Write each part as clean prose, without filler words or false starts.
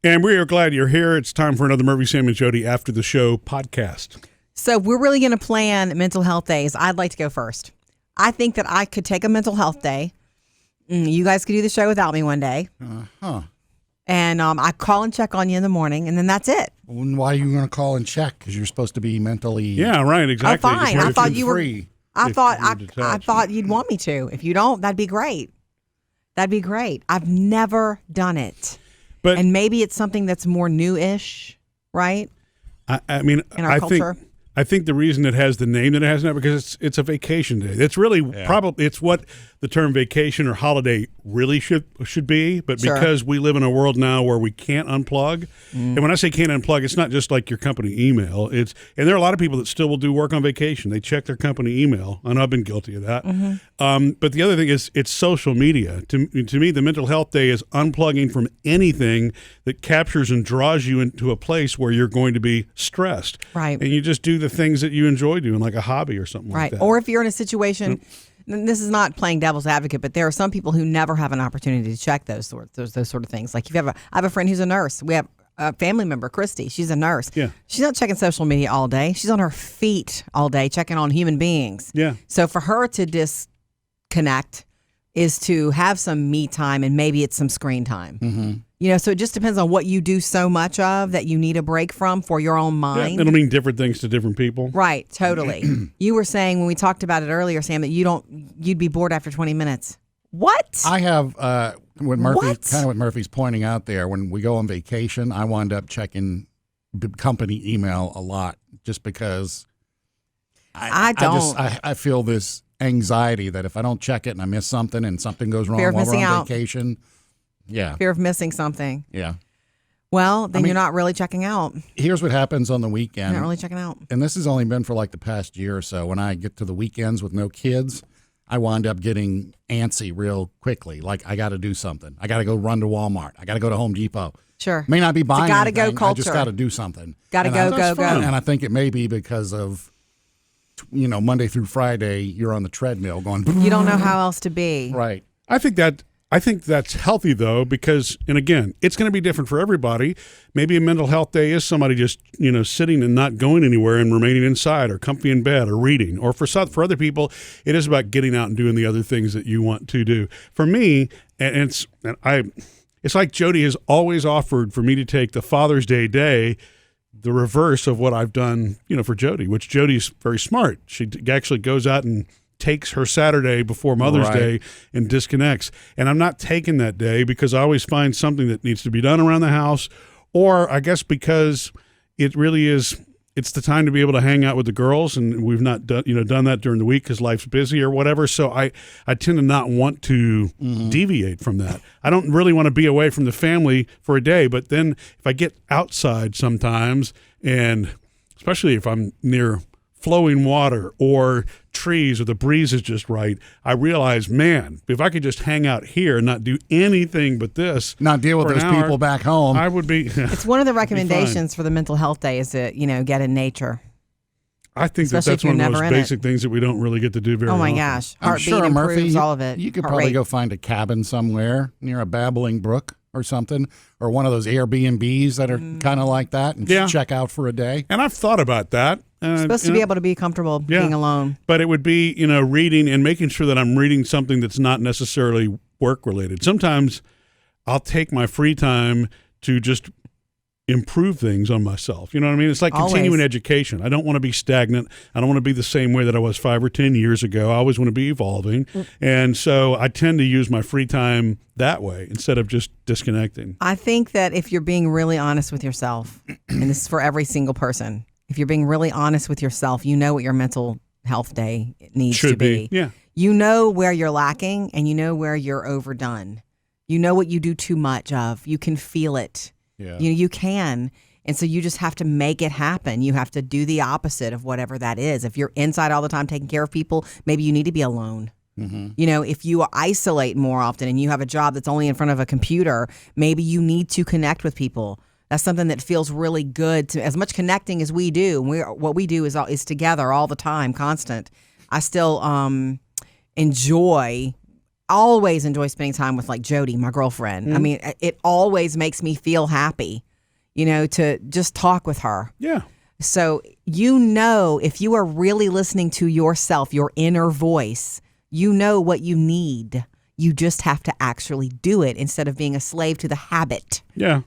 And we are glad you're here. It's time for another Murphy, Sam, and Jodi After the Show podcast. So we're really going to plan mental health days. I'd like to go first. I think that I could take a mental health day. You guys could do the show without me one day. And I call and check on you in the morning, and then that's it. Well, why are you going to call and check? Because you're supposed to be mentally... Yeah, right, exactly. Oh, fine. I thought you were... free. I thought you'd want me to. If you don't, that'd be great. That'd be great. I've never done it. And maybe it's something that's more new-ish, right? I mean, in our culture. I think the reason it has the name that it has now because it's a vacation day. It's really probably it's what the term vacation or holiday really should be. But because we live in a world now where we can't unplug, and when I say can't unplug, it's not just like your company email. And there are a lot of people that still will do work on vacation. They check their company email, and I've been guilty of that. But the other thing is it's social media. To me, the mental health day is unplugging from anything that captures and draws you into a place where you're going to be stressed. Right. And you just do the things that you enjoy doing, like a hobby or something like that. Or if you're in a situation, this is not playing devil's advocate, but there are some people who never have an opportunity to check those sort of things. Like I have a friend who's a nurse. We have a family member, Christy. She's a nurse. Yeah. She's not checking social media all day. She's on her feet all day checking on human beings. Yeah. So for her to disconnect is to have some me time, and maybe it's some screen time. You know, so it just depends on what you do so much of that you need a break from for your own mind. Yeah, it'll mean different things to different people. Right, totally. You were saying when we talked about it earlier, Sam, that you'd be bored after 20 minutes. What? I have what Murphy's pointing out there. When we go on vacation, I wind up checking the company email a lot just because I feel this anxiety that if I don't check it and I miss something and something goes wrong while we're on vacation. Yeah. Fear of missing something. Yeah. Well, then you're not really checking out. Here's what happens on the weekend. You're not really checking out. And this has only been for like the past year or so. When I get to the weekends with no kids, I wind up getting antsy real quickly. Like, I got to do something. I got to go run to Walmart. I got to go to Home Depot. Sure. May not be buying anything. Go culture. I just got to do something. Got to go. And I think it may be because of, Monday through Friday, you're on the treadmill going. You don't know how else to be. Right. I think that's healthy, though, because, and again, it's going to be different for everybody. Maybe a mental health day is somebody just, sitting and not going anywhere and remaining inside or comfy in bed or reading. Or for other people, it is about getting out and doing the other things that you want to do. For me, it's like Jodi has always offered for me to take the Father's Day, the reverse of what I've done, for Jodi, which Jodi's very smart. She actually goes out and takes her Saturday before Mother's Day and disconnects. And I'm not taking that day because I always find something that needs to be done around the house, or I guess because it really is, it's the time to be able to hang out with the girls, and we've not done that during the week because life's busy or whatever. So I tend to not want to deviate from that. I don't really want to be away from the family for a day, but then if I get outside sometimes, and especially if I'm near flowing water or trees or the breeze is just right, I realize, man, if I could just hang out here and not do anything but this, not deal with those people back home, I would be. It's one of the recommendations for the mental health day is to get in nature. I think that's one of those basic things that we don't really get to do very often. Oh my gosh, Heartbeat improves Murphy, all of it. You could probably go find a cabin somewhere near a babbling brook or something, or one of those Airbnbs that are kind of like that, and check out for a day. And I've thought about that. You're supposed to be able to be comfortable being alone. But it would be, reading and making sure that I'm reading something that's not necessarily work related. Sometimes I'll take my free time to just improve things on myself. You know what I mean? It's like continuing education. I don't want to be stagnant. I don't want to be the same way that I was 5 or 10 years ago. I always want to be evolving. And so I tend to use my free time that way instead of just disconnecting. I think that if you're being really honest with yourself, and this is for every single person, if you're being really honest with yourself, you know what your mental health day needs to be. Yeah. You know where you're lacking, and you know where you're overdone. You know what you do too much of. You can feel it. Yeah. You can. And so you just have to make it happen. You have to do the opposite of whatever that is. If you're inside all the time taking care of people, maybe you need to be alone. If you isolate more often and you have a job that's only in front of a computer, maybe you need to connect with people. That's something that feels really good to as much connecting as we do. What we do is together all the time, constant. I still enjoy always enjoy spending time with like Jodi, my girlfriend. I mean, it always makes me feel happy, to just talk with her. Yeah. So, if you are really listening to yourself, your inner voice, you know what you need. You just have to actually do it instead of being a slave to the habit. Yeah.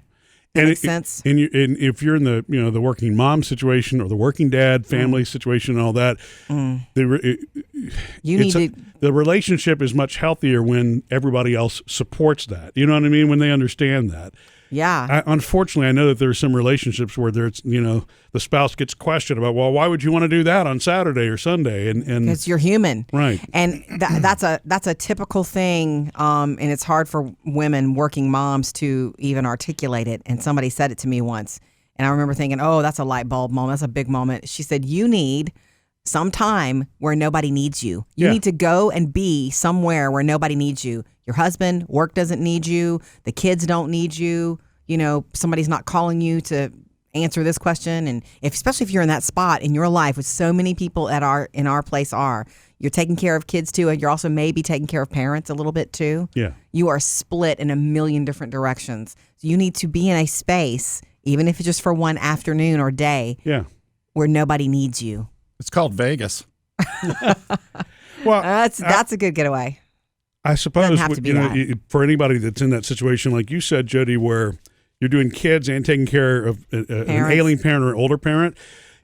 That makes sense. And if you're in the the working mom situation or the working dad family situation and all that, the relationship is much healthier when everybody else supports that. You know what I mean? When they understand that. Yeah. Unfortunately, I know that there are some relationships where there's the spouse gets questioned about, well, why would you want to do that on Saturday or Sunday? And because you're human, right? And that's a typical thing, and it's hard for women, working moms, to even articulate it. And somebody said it to me once, and I remember thinking, oh, that's a light bulb moment. That's a big moment. She said, you need some time where nobody needs you. You need to go and be somewhere where nobody needs you. Your husband, work doesn't need you. The kids don't need you. Somebody's not calling you to answer this question. And especially if you're in that spot in your life with so many people in our place you're taking care of kids too. And you're also maybe taking care of parents a little bit too. Yeah. You are split in a million different directions. So you need to be in a space, even if it's just for one afternoon or day, where nobody needs you. It's called Vegas. Well, that's a good getaway. I suppose have to be for anybody that's in that situation, like you said, Jodi, where you're doing kids and taking care of an ailing parent or an older parent,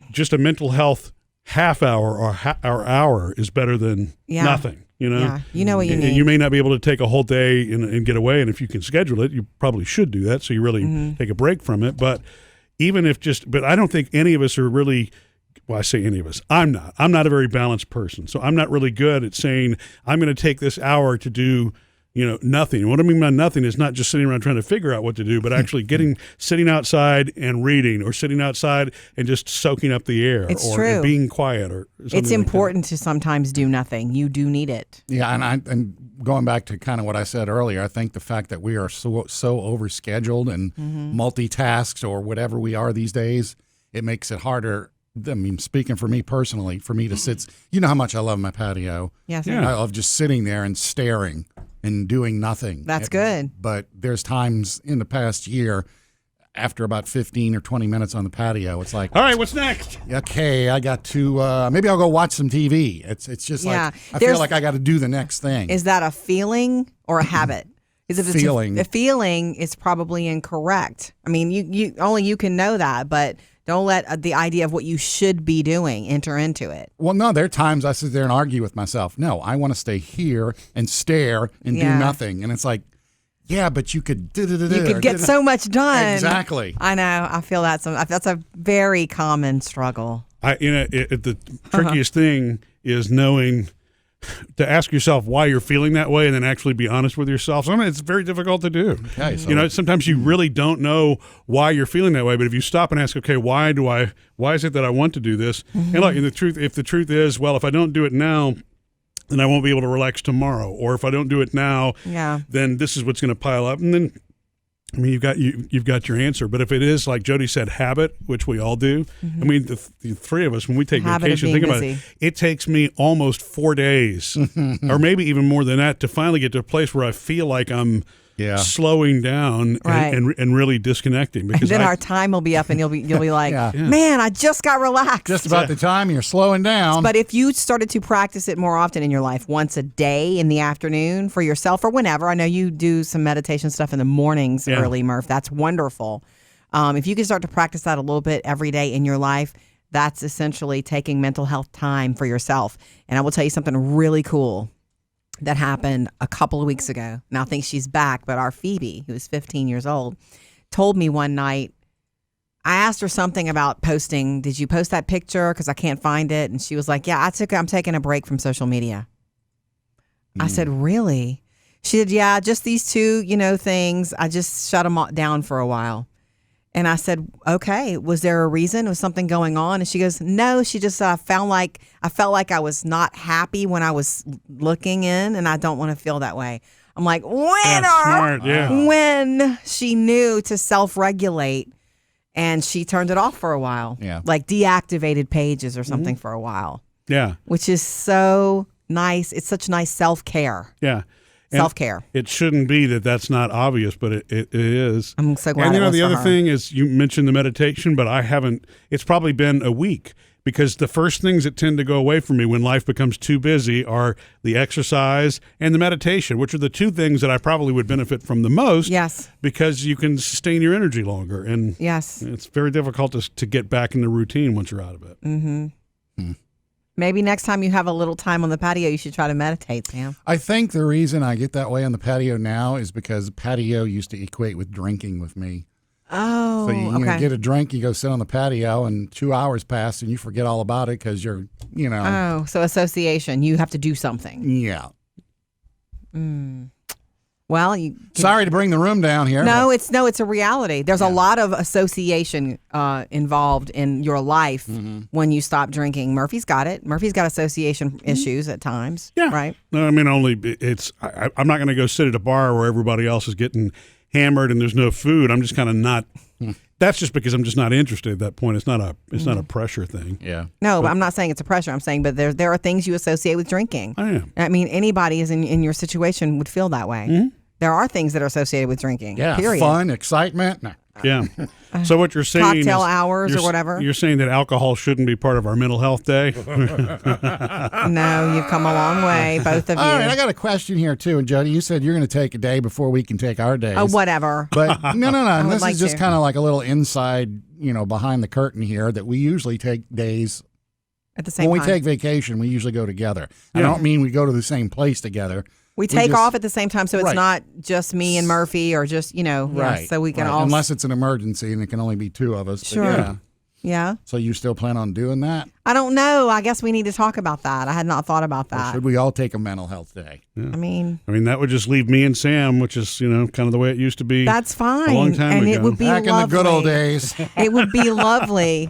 just a mental health half hour or hour is better than nothing. Yeah. You know what you need. You may not be able to take a whole day and get away, and if you can schedule it, you probably should do that so you really take a break from it. But but I don't think any of us are really. Well, I say any of us. I'm not a very balanced person. So I'm not really good at saying I'm going to take this hour to do, nothing. What I mean by nothing is not just sitting around trying to figure out what to do, but actually sitting outside and reading, or sitting outside and just soaking up the air, or being quiet, or something. It's important to sometimes do nothing. You do need it. Yeah, and going back to kind of what I said earlier, I think the fact that we are so overscheduled and multitasked or whatever we are these days, it makes it harder. I mean, speaking for me personally, for me to sit, how much I love my patio. Yes. I love just sitting there and staring and doing nothing. That's good. But there's times in the past year, after about 15 or 20 minutes on the patio, it's like, all right, what's next? Okay, I got to, maybe I'll go watch some TV. It's just like, I feel like I got to do the next thing. Is that a feeling or a habit? Because if it's a feeling, it's probably incorrect. I mean, you only you can know that, but don't let the idea of what you should be doing enter into it. Well, no, there are times I sit there and argue with myself. No, I want to stay here and stare and do nothing. And it's like, yeah, but you could You could get so much done. Exactly. I know. I feel that's a very common struggle. The trickiest thing is knowing to ask yourself why you're feeling that way, and then actually be honest with yourself. So, it's very difficult to do. Okay, so sometimes you really don't know why you're feeling that way. But if you stop and ask, okay, why is it that I want to do this? And look, if the truth is, well, if I don't do it now, then I won't be able to relax tomorrow. Or if I don't do it now, then this is what's going to pile up. And then, you've got your answer. But if it is, like Jodi said, habit, which we all do. The three of us, when we take vacation, think about it. It takes me almost 4 days, or maybe even more than that, to finally get to a place where I feel like I'm slowing down and really disconnecting. Because then our time will be up, and you'll be like, man, I just got relaxed. Just about the time you're slowing down. But if you started to practice it more often in your life, once a day in the afternoon for yourself or whenever, I know you do some meditation stuff in the mornings early, Murph. That's wonderful. If you can start to practice that a little bit every day in your life, that's essentially taking mental health time for yourself. And I will tell you something really cool that happened a couple of weeks ago. Now I think she's back, but our Phoebe, who is 15 years old, told me one night, I asked her something about posting. Did you post that picture? Because I can't find it. And she was like, yeah, I'm taking a break from social media. I said, really? She said, yeah, just these two, things. I just shut them down for a while. And I said, okay, was there a reason? Was something going on? And she goes, no, she just I felt like I was not happy when I was looking in, and I don't want to feel that way. I'm like, when she knew to self-regulate, and she turned it off for a while. Yeah. Like deactivated pages or something for a while. Yeah. Which is so nice. It's such nice self-care. Yeah. Self-care. It shouldn't be that that's not obvious, but it is. I'm so glad. And it was the for other her. thing is you mentioned the meditation, but I haven't. It's probably been a week. Because the first things that tend to go away from me when life becomes too busy are the exercise and the meditation, which are the two things that I probably would benefit from the most. Yes. Because you can sustain your energy longer. And Yes. it's very difficult to get back in the routine once you're out of it. Maybe next time you have a little time on the patio, you should try to meditate, Sam. I think the reason I get that way on the patio now is because patio used to equate with drinking with me. Oh, So you okay. get a drink, you go sit on the patio, and 2 hours pass, and you forget all about it because you're, Oh, so association. You have to do something. yeah. Well, you. Sorry to bring the room down here. No, it's a reality. There's a lot of association involved in your life when you stop drinking. Murphy's got it. Murphy's got association issues at times. Yeah. Right. No, I mean, I'm not going to go sit at a bar where everybody else is getting hammered and there's no food. I'm just kind of not. That's just because I'm just not interested at that point. It's not a pressure thing. Yeah. No, but I'm not saying it's a pressure. I'm saying, but there are things you associate with drinking. I am. I mean, anybody is in your situation would feel that way. There are things that are associated with drinking. Yeah. Period. Fun, excitement. No. Yeah. So what you're saying Cocktail is hours or you're- whatever. You're saying that alcohol shouldn't be part of our mental health day. No, you've come a long way, both of you. All right, I got a question here too. And Jody, you said you're going to take a day before we can take our days. Oh, whatever. But no. And would this like is just to. kind of like a little inside, behind the curtain here that we usually take days. At the same When time. we take vacation, we usually go together. I Yeah. don't mean we go to the same place together. We take just- off at the same time, so it's Right. not just me and Murphy or just, Right. so we can Right. all. Unless it's an emergency and it can only be two of us. but Sure. yeah. Yeah. So you still plan on doing that? I don't know. I guess we need to talk about that. I had not thought about Or that. should we all take a mental health day? I mean, That would just leave me and Sam, which is kind of the way it used to be. that's fine. long time and ago. it would be Back lovely. in the good old days. It would be lovely